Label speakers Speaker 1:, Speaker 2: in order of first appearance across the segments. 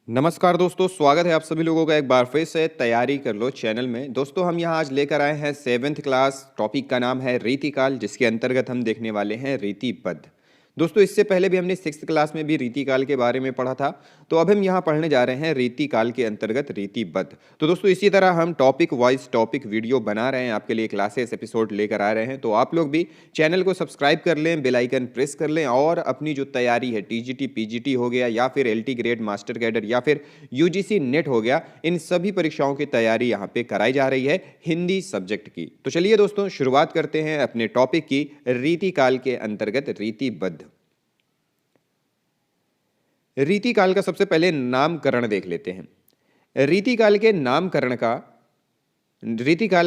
Speaker 1: नमस्कार दोस्तों, स्वागत है आप सभी लोगों का एक बार फिर से तैयारी कर लो चैनल में। दोस्तों हम यहाँ आज लेकर आए हैं 7th क्लास। टॉपिक का नाम है रीतिकाल, जिसके अंतर्गत हम देखने वाले हैं रीतिबद्ध। दोस्तों इससे पहले भी हमने 6th क्लास में भी रीतिकाल के बारे में पढ़ा था, तो अब हम यहाँ पढ़ने जा रहे हैं रीतिकाल के अंतर्गत रीतिबद्ध। तो दोस्तों इसी तरह हम टॉपिक वाइज टॉपिक वीडियो बना रहे हैं, आपके लिए क्लासेस एपिसोड लेकर आ रहे हैं। तो आप लोग भी चैनल को सब्सक्राइब कर लें, बेल आइकन प्रेस कर लें और अपनी जो तैयारी है टीजीटी पीजीटी हो गया या फिर एलटी ग्रेड मास्टर कैडर या फिर यूजीसी नेट हो गया, इन सभी परीक्षाओं की तैयारी यहाँ पे कराई जा रही है हिंदी सब्जेक्ट की। तो चलिए दोस्तों शुरुआत करते हैं अपने टॉपिक की रीतिकाल के अंतर्गत रीतिबद्ध। रीतिकाल का सबसे पहले नामकरण देख लेते हैं। रीतिकाल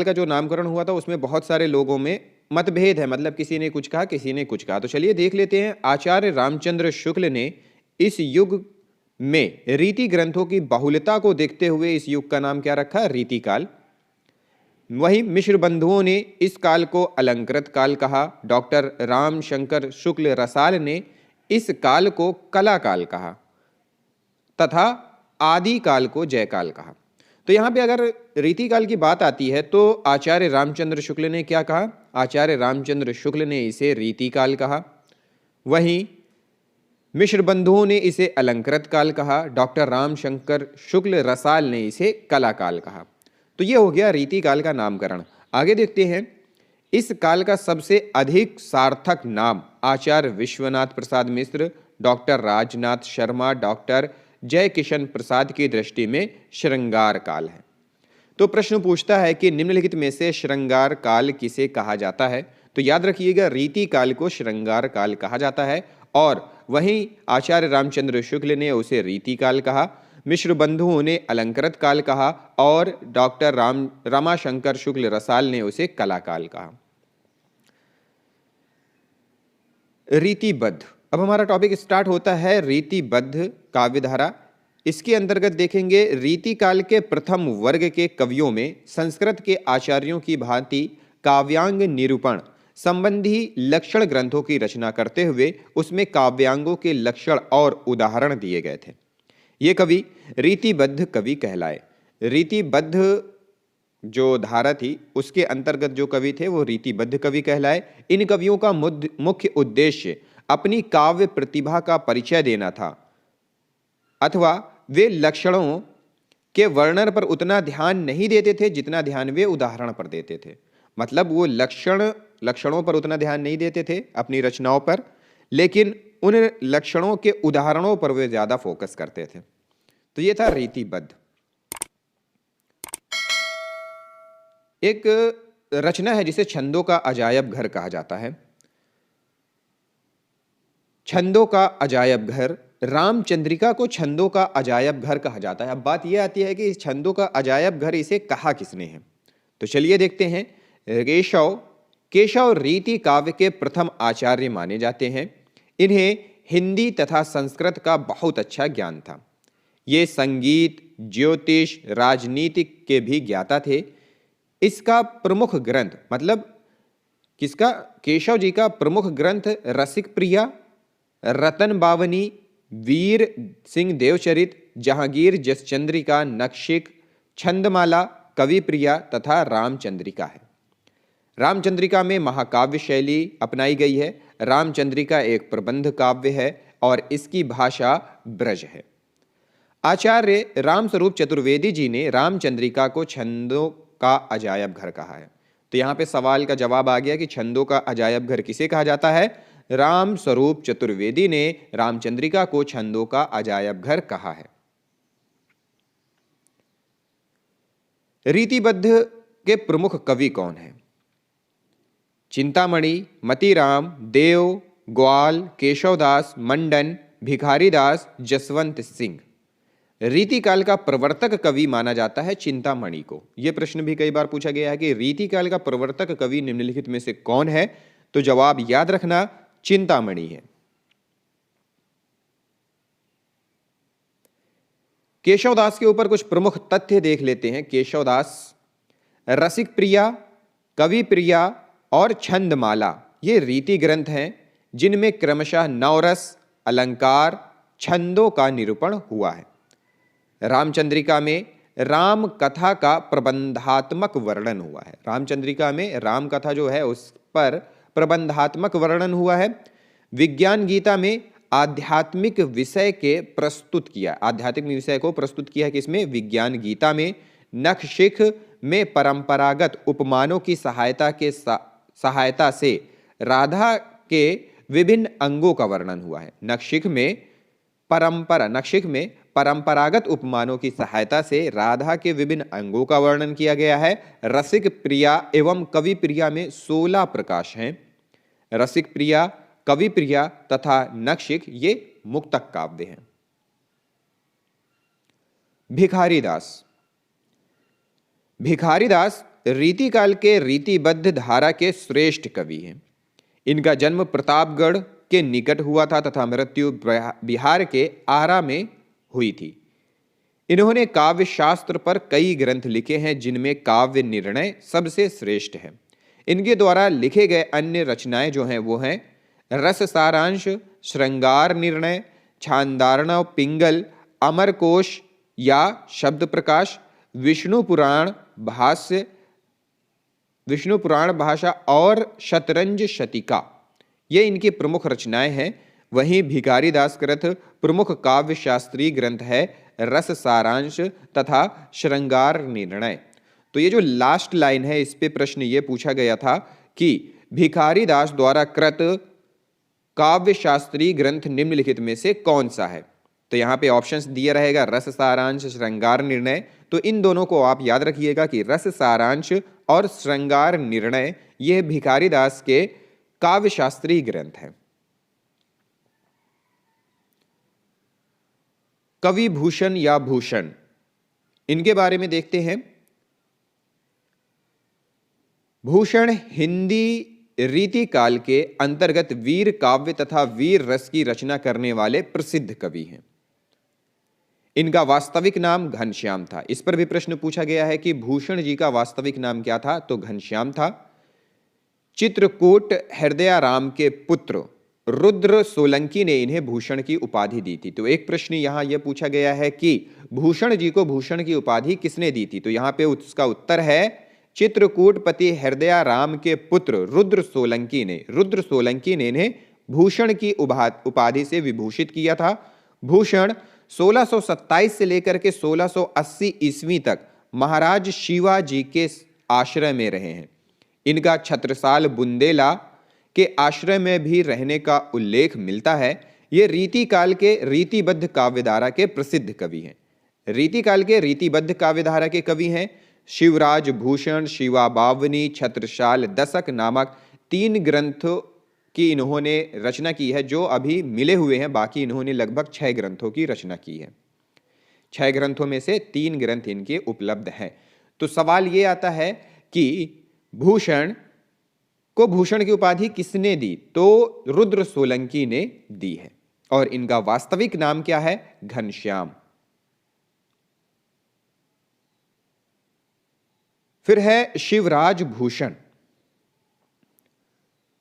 Speaker 1: का जो नामकरण हुआ था उसमें बहुत सारे लोगों में मतभेद है, मतलब किसी ने कुछ कहा किसी ने कुछ कहा। तो चलिए देख लेते हैं। आचार्य रामचंद्र शुक्ल ने इस युग में रीति ग्रंथों की बहुलता को देखते हुए इस युग का नाम क्या रखा? रीतिकाल। वहीं मिश्र बंधुओं ने इस काल को अलंकृत काल कहा। डॉक्टर रामशंकर शुक्ल रसाल ने इस काल को कला काल कहा तथा आदि काल को जयकाल कहा। तो यहाँ पे अगर रीतिकाल की बात आती है तो आचार्य रामचंद्र शुक्ल ने क्या कहा? आचार्य रामचंद्र शुक्ल ने इसे रीतिकाल कहा। वहीं मिश्र बंधुओं ने इसे अलंकृत काल कहा। डॉक्टर रामशंकर शुक्ल रसाल ने इसे कला काल कहा। तो ये हो गया रीतिकाल का नामकरण। आगे देखते हैं। इस काल का सबसे अधिक सार्थक नाम आचार्य विश्वनाथ प्रसाद मिश्र, डॉक्टर राजनाथ शर्मा, डॉक्टर जय किशन प्रसाद की दृष्टि में श्रृंगार काल है। तो प्रश्न पूछता है कि निम्नलिखित में से श्रृंगार काल किसे कहा जाता है? तो याद रखिएगा रीति काल को श्रृंगार काल कहा जाता है और वहीं आचार्य रामचंद्र शुक्ल ने उसे रीति काल कहा, मिश्र बंधुओं ने अलंकृत काल कहा और डॉक्टर रामाशंकर शुक्ल रसाल ने उसे कला काल कहा। रीतिबद्ध। अब हमारा टॉपिक स्टार्ट होता है रीतिबद्ध काव्यधारा। इसके अंतर्गत देखेंगे रीतिकाल के प्रथम वर्ग के कवियों में संस्कृत के आचार्यों की भांति काव्यांग निरूपण संबंधी लक्षण ग्रंथों की रचना करते हुए उसमें काव्यांगों के लक्षण और उदाहरण दिए गए थे। ये कवि रीतिबद्ध कवि कहलाए। रीतिबद्ध जो धारा थी उसके अंतर्गत जो कवि थे वो रीतिबद्ध कवि कहलाए। इन कवियों का मुख्य उद्देश्य अपनी काव्य प्रतिभा का परिचय देना था अथवा वे लक्षणों के वर्णन पर उतना ध्यान नहीं देते थे जितना ध्यान वे उदाहरण पर देते थे। मतलब वो लक्षणों पर उतना ध्यान नहीं देते थे अपनी रचनाओं पर, लेकिन उन लक्षणों के उदाहरणों पर वे ज्यादा फोकस करते थे। तो ये था रीतिबद्ध। एक रचना है जिसे छंदों का अजायब घर कहा जाता है। छंदों का अजायब घर, रामचंद्रिका को छंदों का अजायब घर कहा जाता है। अब बात यह आती है कि इस छंदों का अजायब घर इसे कहा किसने है? तो चलिए देखते हैं। केशव रीति काव्य के प्रथम आचार्य माने जाते हैं। इन्हें हिंदी तथा संस्कृत का बहुत अच्छा ज्ञान था। ये संगीत, ज्योतिष, राजनीतिक के भी ज्ञाता थे। इसका प्रमुख ग्रंथ, मतलब किसका? केशव जी का प्रमुख ग्रंथ रसिक प्रिया, रतन बावनी, वीर सिंह देवचरित, जहांगीर जसचंद्रिका, नक्षिक, छंदमाला, कवि प्रिया तथा रामचंद्रिका है। रामचंद्रिका में महाकाव्य शैली अपनाई गई है। रामचंद्रिका एक प्रबंध काव्य है और इसकी भाषा ब्रज है। आचार्य रामस्वरूप चतुर्वेदी जी ने रामचंद्रिका को छंदों का अजायब घर कहा है। तो यहाँ पे सवाल का जवाब आ गया कि छंदों का अजायब घर किसे कहा जाता है? रामस्वरूप चतुर्वेदी ने रामचंद्रिका को छंदों का अजायब घर कहा है। रीतिबद्ध के प्रमुख कवि कौन है? चिंतामणि, मतीराम, देव, ग्वाल, केशवदास, मंडन, भिखारीदास, जसवंत सिंह। रीतिकाल का प्रवर्तक कवि माना जाता है चिंतामणि को। यह प्रश्न भी कई बार पूछा गया है कि रीतिकाल का प्रवर्तक कवि निम्नलिखित में से कौन है? तो जवाब याद रखना, चिंतामणि है। केशवदास के ऊपर कुछ प्रमुख तथ्य देख लेते हैं। केशवदास रसिक प्रिया, कवि प्रिया और छंदमाला ये रीति ग्रंथ हैं जिनमें क्रमशः नवरस, अलंकार, छंदों का निरूपण हुआ है। रामचंद्रिका में राम कथा का प्रबंधात्मक वर्णन हुआ है। रामचंद्रिका में राम कथा जो है उस पर प्रबंधात्मक वर्णन हुआ है। विज्ञान गीता में आध्यात्मिक विषय के प्रस्तुत किया, आध्यात्मिक विषय को प्रस्तुत किया है किसमें? विज्ञान गीता में। नखशिख में परंपरागत उपमानों की सहायता से राधा के विभिन्न अंगों का वर्णन हुआ है। नखशिख में परंपरागत उपमानों की सहायता से राधा के विभिन्न अंगों का वर्णन किया गया है। रसिक प्रिया एवं कवि प्रिया में 16 प्रकाश हैं। रसिक प्रिया, कवि प्रिया तथा नखशिख ये मुक्तक काव्य हैं। भिखारी दास रीतिकाल के रीतिबद्ध धारा के श्रेष्ठ कवि हैं। इनका जन्म प्रतापगढ़ के निकट हुआ था तथा मृत्यु बिहार के आरा में हुई थी। इन्होंने काव्य शास्त्र पर कई ग्रंथ लिखे हैं, जिनमें काव्य निर्णय सबसे श्रेष्ठ है। इनके द्वारा लिखे गए अन्य रचनाएं जो हैं वो हैं रस सारांश, श्रृंगार निर्णय, छांदार्णव पिंगल, अमरकोश या शब्द प्रकाश, विष्णु पुराण भाषा और शतरंज शतिका, ये इनकी प्रमुख रचनाएं हैं। वहीं भिखारी दास कृत प्रमुख काव्य शास्त्रीय ग्रंथ है रस सारांश तथा श्रृंगार निर्णय। तो ये जो लास्ट लाइन है इस पे प्रश्न ये पूछा गया था कि भिखारी दास द्वारा कृत काव्य शास्त्रीय ग्रंथ निम्नलिखित में से कौन सा है? तो यहाँ पे ऑप्शंस दिया रहेगा रस सारांश, श्रृंगार निर्णय। तो इन दोनों को आप याद रखिएगा कि रस सारांश और श्रृंगार निर्णय ये भिखारी दास के काव्य शास्त्रीय ग्रंथ हैं। कवि भूषण या भूषण, इनके बारे में देखते हैं। भूषण हिंदी रीति काल के अंतर्गत वीर काव्य तथा वीर रस की रचना करने वाले प्रसिद्ध कवि हैं। इनका वास्तविक नाम घनश्याम था। इस पर भी प्रश्न पूछा गया है कि भूषण जी का वास्तविक नाम क्या था? तो घनश्याम था। चित्रकूट हृदयाराम के पुत्र रुद्र सोलंकी ने इन्हें भूषण की उपाधि दी थी। तो एक प्रश्न यहां यह पूछा गया है कि भूषण जी को भूषण की उपाधि किसने दी थी? तो यहां पे उसका उत्तर है चित्रकूटपति हृदयाराम के पुत्र रुद्र सोलंकी ने इन्हें भूषण की उपाधि से विभूषित किया था। भूषण 1627 से लेकर के 1680 ईस्वी तक महाराज शिवाजी के आश्रय में रहे हैं। इनका छत्रसाल बुंदेला के आश्रय में भी रहने का उल्लेख मिलता है। ये रीतिकाल के रीतिबद्ध काव्यधारा के प्रसिद्ध कवि हैं। रीतिकाल के रीतिबद्ध काव्यधारा के कवि हैं। शिवराज भूषण, शिवा बावनी, छत्रसाल दशक नामक 3 ग्रंथों की इन्होंने रचना की है जो अभी मिले हुए हैं। बाकी इन्होंने लगभग 6 ग्रंथों की रचना की है। 6 ग्रंथों में से 3 ग्रंथ इनके उपलब्ध हैं। तो सवाल ये आता है कि भूषण को भूषण की उपाधि किसने दी? तो रुद्र सोलंकी ने दी है। और इनका वास्तविक नाम क्या है? घनश्याम। फिर है शिवराज भूषण।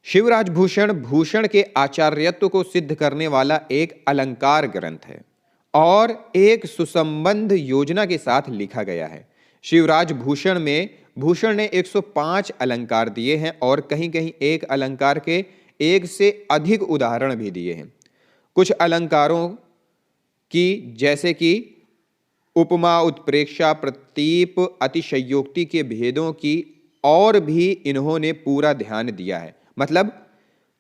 Speaker 1: शिवराज भूषण भूषण के आचार्यत्व को सिद्ध करने वाला एक अलंकार ग्रंथ है और एक सुसंबंध योजना के साथ लिखा गया है। शिवराज भूषण में भूषण ने 105 अलंकार दिए हैं और कहीं कहीं एक अलंकार के 1 से अधिक उदाहरण भी दिए हैं। कुछ अलंकारों की जैसे कि उपमा, उत्प्रेक्षा, प्रतीप, अतिशयोक्ति के भेदों की और भी इन्होंने पूरा ध्यान दिया है। मतलब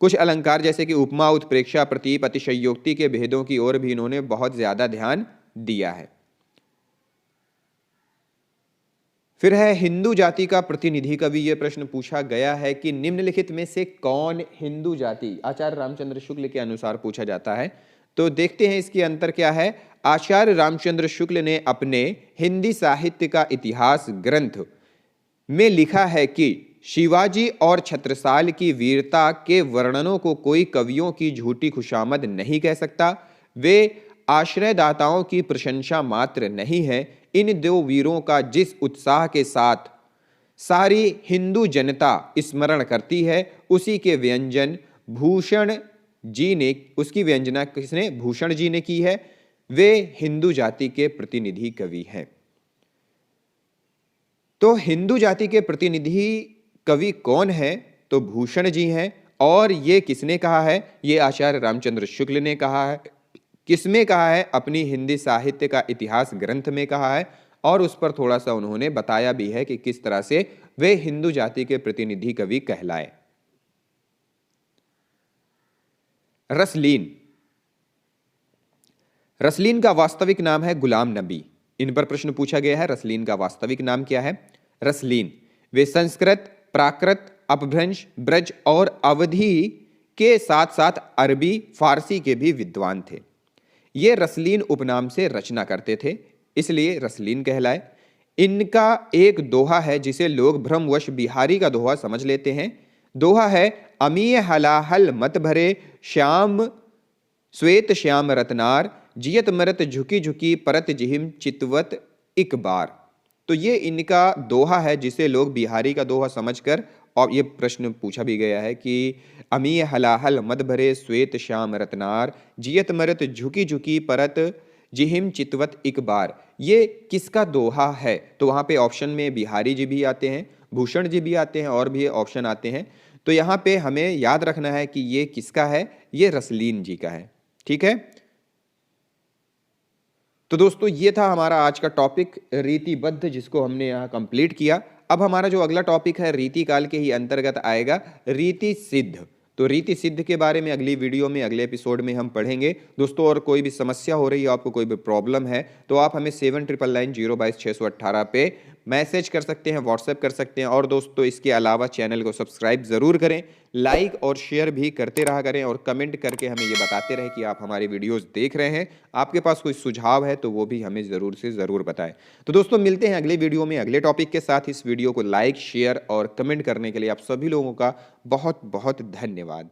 Speaker 1: कुछ अलंकार जैसे कि उपमा, उत्प्रेक्षा, प्रतीप, अतिशयोक्ति के भेदों की ओर भी इन्होंने बहुत ज्यादा ध्यान दिया है। फिर है हिंदू जाति का प्रतिनिधि कवि। यह प्रश्न पूछा गया है कि निम्नलिखित में से कौन हिंदू जाति आचार्य रामचंद्र शुक्ल के अनुसार पूछा जाता है। तो देखते हैं इसके अंतर क्या है। आचार्य रामचंद्र शुक्ल ने अपने हिंदी साहित्य का इतिहास ग्रंथ में लिखा है कि शिवाजी और छत्रसाल की वीरता के वर्णनों को कोई कवियों की झूठी खुशामद नहीं कह सकता। वे आश्रयदाताओं की प्रशंसा मात्र नहीं है। इन 2 वीरों का जिस उत्साह के साथ सारी हिंदू जनता स्मरण करती है उसी के व्यंजन भूषण जी ने, उसकी व्यंजना किसने? भूषण जी ने की है। वे हिंदू जाति के प्रतिनिधि कवि हैं। तो हिंदू जाति के प्रतिनिधि कवि कौन है? तो भूषण जी हैं। और ये किसने कहा है? ये आचार्य रामचंद्र शुक्ल ने कहा है। किसमें कहा है? अपनी हिंदी साहित्य का इतिहास ग्रंथ में कहा है। और उस पर थोड़ा सा उन्होंने बताया भी है कि किस तरह से वे हिंदू जाति के प्रतिनिधि कवि कहलाए। रसलीन। रसलीन का वास्तविक नाम है गुलाम नबी। इन पर प्रश्न पूछा गया है, रसलीन का वास्तविक नाम क्या है? रसलीन। वे संस्कृत, प्राकृत, अपभ्रंश, ब्रज और अवधी के साथ साथ अरबी, फारसी के भी विद्वान थे। ये रसलीन उपनाम से रचना करते थे, इसलिए रसलीन कहलाए। इनका एक दोहा है जिसे लोग भ्रमवश बिहारी का दोहा समझ लेते हैं। दोहा है, अमीय हलाहल मत भरे, श्याम श्वेत श्याम रत्नार, जियत मरत झुकी झुकी परत जिहिम चितवत इक बार। तो ये इनका दोहा है जिसे लोग बिहारी का दोहा समझकर, और ये प्रश्न पूछा भी गया है कि अमीय हलाहल मद भरे श्वेत श्याम रत्नार, जियत मरत झुकी झुकी परत जिहिम चितवत इक बार, ये किसका दोहा है? तो वहाँ पे ऑप्शन में बिहारी जी भी आते हैं, भूषण जी भी आते हैं, और भी ऑप्शन आते हैं। तो यहाँ पे हमें याद रखना है कि ये किसका है? ये रसलीन जी का है। ठीक है। तो दोस्तों ये था हमारा आज का टॉपिक रीतिबद्ध, जिसको हमने यहाँ कंप्लीट किया। अब हमारा जो अगला टॉपिक है रीति काल के ही अंतर्गत आएगा, रीति सिद्ध। तो रीति सिद्ध के बारे में अगली वीडियो में, अगले एपिसोड में हम पढ़ेंगे दोस्तों। और कोई भी समस्या हो रही है, आपको कोई भी प्रॉब्लम है, तो आप हमें 7999022618 पे मैसेज कर सकते हैं, व्हाट्सएप कर सकते हैं। और दोस्तों इसके अलावा चैनल को सब्सक्राइब ज़रूर करें, लाइक और शेयर भी करते रहा करें, और कमेंट करके हमें ये बताते रहें कि आप हमारी वीडियोस देख रहे हैं। आपके पास कोई सुझाव है तो वो भी हमें ज़रूर से ज़रूर बताएं। तो दोस्तों मिलते हैं अगले वीडियो में अगले टॉपिक के साथ। इस वीडियो को लाइक, शेयर और कमेंट करने के लिए आप सभी लोगों का बहुत बहुत धन्यवाद।